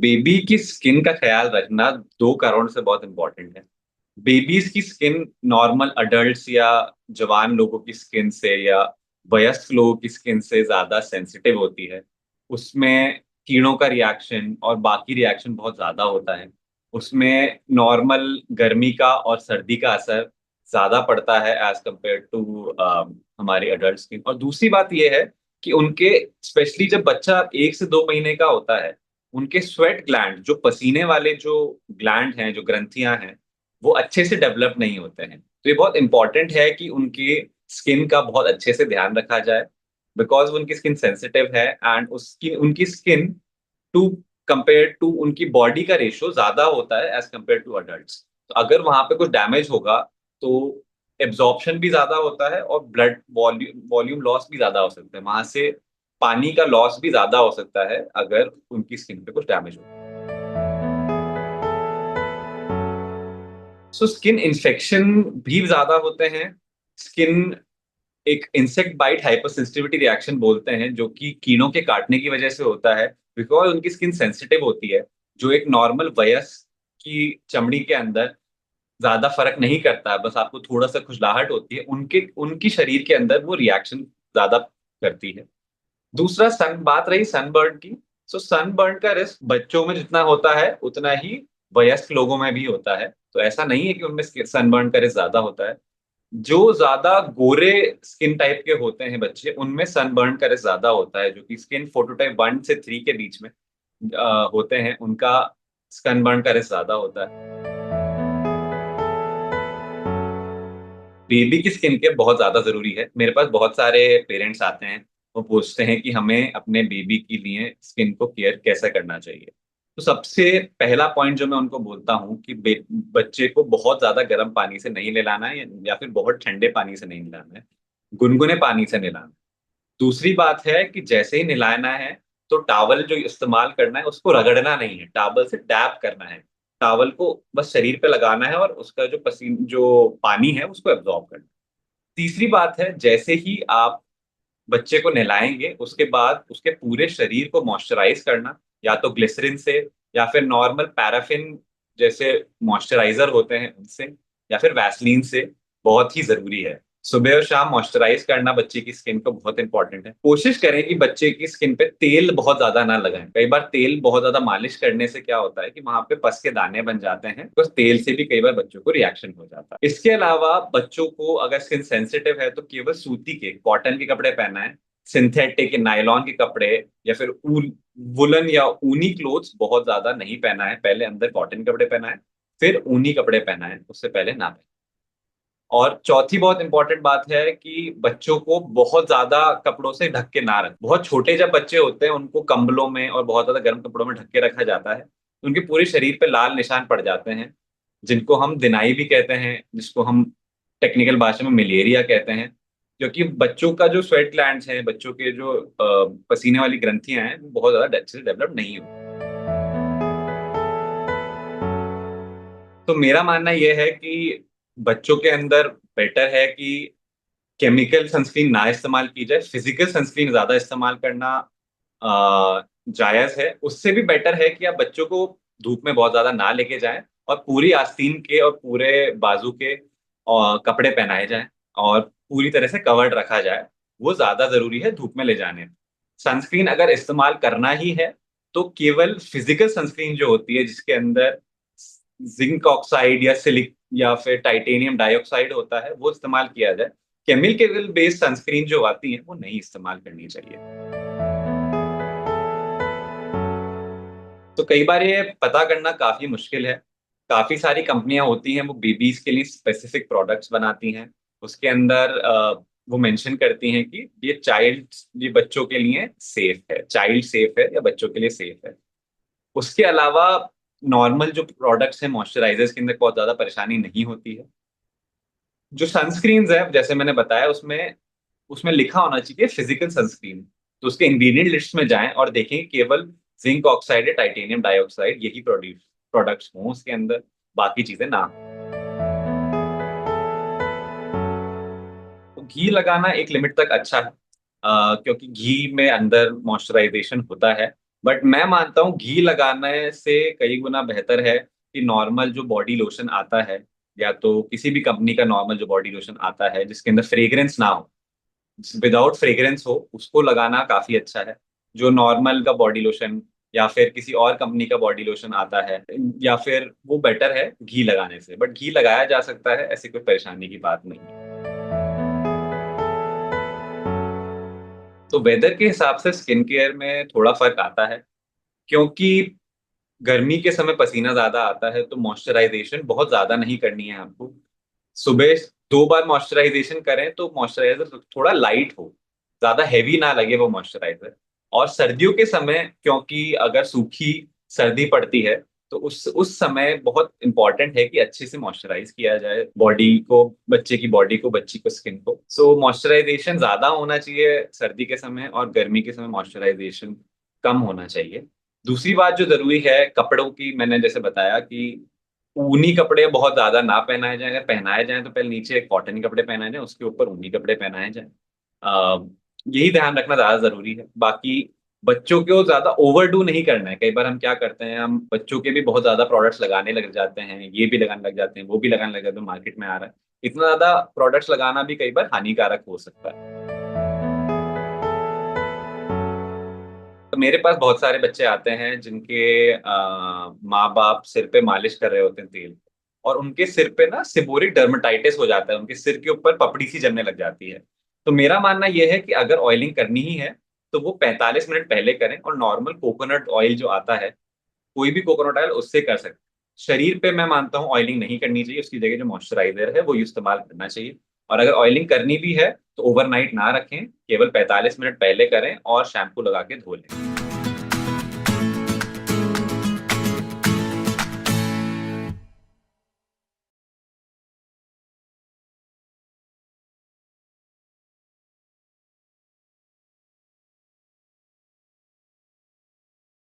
Baby की skin का ख्याल रखना 2 कारण से बहुत इंपॉर्टेंट है। बेबीज की स्किन नॉर्मल अडल्ट्स या जवान लोगों की स्किन से या वयस्क लोगों की स्किन से ज्यादा सेंसिटिव होती है। उसमें कीड़ों का रिएक्शन और बाकी रिएक्शन बहुत ज्यादा होता है। उसमें नॉर्मल गर्मी का और सर्दी का असर ज्यादा पड़ता है एज कम्पेयर टू हमारी अडल्ट स्किन। और दूसरी बात यह है कि उनके स्पेशली जब बच्चा 1 से 2 महीने का होता है, उनके स्वेट ग्लैंड जो पसीने वाले जो ग्लैंड हैं, जो ग्रंथियां हैं, वो अच्छे से डेवलप नहीं होते हैं। तो ये बहुत इंपॉर्टेंट है कि उनकी स्किन का बहुत अच्छे से ध्यान रखा जाए, बिकॉज उनकी स्किन सेंसिटिव है एंड उसकी उनकी स्किन टू कंपेयर टू उनकी बॉडी का रेशियो ज्यादा होता है एज कंपेयर टू अडल्ट्स। तो अगर वहां पे कुछ डैमेज होगा तो एब्जॉर्प्शन भी ज्यादा होता है और ब्लड वॉल्यूम वॉल्यूम लॉस भी ज्यादा हो सकता है। वहां से पानी का लॉस भी ज्यादा हो सकता है अगर उनकी स्किन पे कुछ डैमेज हो। सो स्किन इन्फेक्शन भी ज्यादा होते हैं। स्किन एक इंसेक्ट बाइट हाइपरसेंसिटिविटी रिएक्शन बोलते हैं, जो कि कीड़ों के काटने की वजह से होता है, बिकॉज उनकी स्किन सेंसिटिव होती है। जो एक नॉर्मल वयस्क की चमड़ी के अंदर ज्यादा फर्क नहीं करता है, बस आपको थोड़ा सा खुजलाहट होती है, उनके उनकी शरीर के अंदर वो रिएक्शन ज्यादा करती है। दूसरा सन बात रही सनबर्न की। सो सनबर्न का रिस्क बच्चों में जितना होता है उतना ही वयस्क लोगों में भी होता है। तो ऐसा नहीं है कि उनमें सनबर्न का रिस्क ज्यादा होता है। जो ज्यादा गोरे स्किन टाइप के होते हैं बच्चे, उनमें सनबर्न का रिस्क ज्यादा होता है। जो कि स्किन फोटोटाइप 1 से 3 के बीच में होते हैं, उनका सनबर्न का रिस्क ज्यादा होता है। बेबी की स्किन केयर बहुत ज्यादा जरूरी है। मेरे पास बहुत सारे पेरेंट्स आते हैं, वो पूछते हैं कि हमें अपने बेबी के लिए स्किन को केयर कैसे करना चाहिए। तो सबसे पहला पॉइंट जो मैं उनको बोलता हूँ कि बच्चे को बहुत ज्यादा गर्म पानी से नहीं नहलाना है, या फिर बहुत ठंडे पानी से नहीं नहलाना है, गुनगुने पानी से नहलाना है। दूसरी बात है कि जैसे ही नहलाना है तो टॉवल जो इस्तेमाल करना है उसको रगड़ना नहीं है, टॉवल से डैप करना है। टॉवल को बस शरीर पे लगाना है और उसका जो पसीन जो पानी है उसको एब्जॉर्ब करना है। तीसरी बात है, जैसे ही आप बच्चे को नहलाएंगे उसके बाद उसके पूरे शरीर को मॉइस्चराइज करना, या तो ग्लिसरिन से या फिर नॉर्मल पैराफिन जैसे मॉइस्चराइजर होते हैं उनसे, या फिर वैसलीन से, बहुत ही जरूरी है। सुबह और शाम मॉइस्चराइज करना बच्चे की स्किन को बहुत इंपॉर्टेंट है। कोशिश करें कि बच्चे की स्किन पे तेल बहुत ज्यादा ना लगाएं। कई बार तेल बहुत ज्यादा मालिश करने से क्या होता है कि वहां पे पस के दाने बन जाते हैं, तो तेल से भी कई बार बच्चों को रिएक्शन हो जाता है। इसके अलावा बच्चों को अगर स्किन सेंसिटिव है तो केवल सूती के कॉटन के कपड़े पहना है। सिंथेटिक नायलॉन के कपड़े या फिर ऊल वुलन या ऊनी क्लोथ्स बहुत ज्यादा नहीं पहना है। पहले अंदर कॉटन कपड़े पहना है, फिर ऊनी कपड़े पहना है, उससे पहले ना पहना। और चौथी बहुत इंपॉर्टेंट बात है कि बच्चों को बहुत ज्यादा कपड़ों से ढक के ना रखें। बहुत छोटे जब बच्चे होते हैं उनको कंबलों में और बहुत ज्यादा गर्म कपड़ों में ढक के रखा जाता है, उनके पूरे शरीर पे लाल निशान पड़ जाते हैं, जिनको हम दिनाई भी कहते हैं, जिसको हम टेक्निकल भाषा में मलेरिया कहते हैं। क्योंकि बच्चों का जो स्वेट ग्लैंड्स हैं, बच्चों के जो पसीने वाली ग्रंथियां हैं, वो बहुत ज्यादा अच्छे से डेवलप नहीं हुई। तो मेरा मानना यह है कि बच्चों के अंदर बेटर है कि केमिकल सनस्क्रीन ना इस्तेमाल की जाए, फिजिकल सनस्क्रीन ज्यादा इस्तेमाल करना जायज है। उससे भी बेटर है कि आप बच्चों को धूप में बहुत ज्यादा ना लेके जाएं और पूरी आस्तीन के और पूरे बाजू के कपड़े पहनाए जाएं और पूरी तरह से कवर्ड रखा जाए। वो ज्यादा जरूरी है धूप में ले जाने में। सनस्क्रीन अगर इस्तेमाल करना ही है तो केवल फिजिकल सनस्क्रीन जो होती है, जिसके अंदर जिंक ऑक्साइड या सिलिक या फिर टाइटेनियम डाइऑक्साइड होता है, वो इस्तेमाल किया जाए। केमिकल बेस्ड सनस्क्रीन जो आती है वो नहीं इस्तेमाल करनी चाहिए। तो कई बार ये पता करना काफी मुश्किल है। काफी सारी कंपनियां होती हैं, वो बेबीज के लिए स्पेसिफिक प्रोडक्ट्स बनाती हैं। उसके अंदर वो मेंशन करती हैं कि ये बच्चों के लिए सेफ है, चाइल्ड सेफ है या बच्चों के लिए सेफ है। उसके अलावा नॉर्मल जो प्रोडक्ट्स हैं मॉइस्चराइजर्स के अंदर बहुत ज्यादा परेशानी नहीं होती है। जो सनस्क्रीन्स है जैसे मैंने बताया, उसमें उसमें लिखा होना चाहिए फिजिकल सनस्क्रीन। तो उसके इंग्रेडिएंट लिस्ट में जाएं और देखें कि केवल जिंक ऑक्साइड या टाइटेनियम डाइऑक्साइड यही प्रोडक्ट्स हों उसके अंदर, बाकी चीजें ना हों। तो घी लगाना एक लिमिट तक अच्छा है, क्योंकि घी में अंदर मॉइस्चराइजेशन होता है। बट मैं मानता हूँ घी लगाने से कई गुना बेहतर है कि नॉर्मल जो बॉडी लोशन आता है, या तो किसी भी कंपनी का नॉर्मल जो बॉडी लोशन आता है जिसके अंदर फ्रेग्रेंस ना हो, विदाउट फ्रेग्रेंस हो, उसको लगाना काफी अच्छा है। जो नॉर्मल का बॉडी लोशन या फिर किसी और कंपनी का बॉडी लोशन आता है, या फिर वो बेटर है घी लगाने से। बट घी लगाया जा सकता है, ऐसी कोई परेशानी की बात नहीं है। तो वेदर के हिसाब से स्किन केयर में थोड़ा फर्क आता है, क्योंकि गर्मी के समय पसीना ज्यादा आता है, तो मॉइस्चराइजेशन बहुत ज्यादा नहीं करनी है आपको। सुबह 2 बार मॉइस्चराइजेशन करें तो मॉइस्चराइजर थोड़ा लाइट हो, ज्यादा हैवी ना लगे वो मॉइस्चराइजर। और सर्दियों के समय, क्योंकि अगर सूखी सर्दी पड़ती है, तो उस समय बहुत इंपॉर्टेंट है कि अच्छे से मॉइस्चराइज किया जाए बॉडी को, बच्चे की बॉडी को, बच्ची को, स्किन को। सो मॉइस्चराइजेशन ज्यादा होना चाहिए सर्दी के समय, और गर्मी के समय मॉइस्चराइजेशन कम होना चाहिए। दूसरी बात जो जरूरी है कपड़ों की, मैंने जैसे बताया कि ऊनी कपड़े बहुत ज्यादा ना पहनाए जाएं। अगर पहनाए जाएं तो पहले नीचे कॉटन के कपड़े पहनाए जाएं, उसके ऊपर ऊनी कपड़े पहनाए जाएं। अ, यही ध्यान रखना ज्यादा जरूरी है। बाकी बच्चों को ज्यादा ओवरडू नहीं करना है। कई बार हम क्या करते हैं, हम बच्चों के भी बहुत ज्यादा प्रोडक्ट्स लगाने लग जाते हैं, ये भी लगाने लग जाते हैं, वो भी लगाने लग जाते हैं, मार्केट में आ रहा है। इतना ज्यादा प्रोडक्ट्स लगाना भी कई बार हानिकारक हो सकता है। तो मेरे पास बहुत सारे बच्चे आते हैं जिनके माँ बाप सिर पे मालिश कर रहे होते हैं तेल, और उनके सिर पे ना सिबोरिक डर्मेटाइटिस हो जाता है, उनके सिर के ऊपर पपड़ी सी जमने लग जाती है। तो मेरा मानना यह है कि अगर ऑयलिंग करनी ही है तो वो 45 मिनट पहले करें, और नॉर्मल कोकोनट ऑयल जो आता है, कोई भी कोकोनट ऑयल, उससे कर सकते हैं। शरीर पे मैं मानता हूँ ऑयलिंग नहीं करनी चाहिए, उसकी जगह जो मॉइस्चराइजर है वो इस्तेमाल करना चाहिए। और अगर ऑयलिंग करनी भी है तो ओवरनाइट ना रखें, केवल 45 मिनट पहले करें और शैम्पू लगा के धो लें।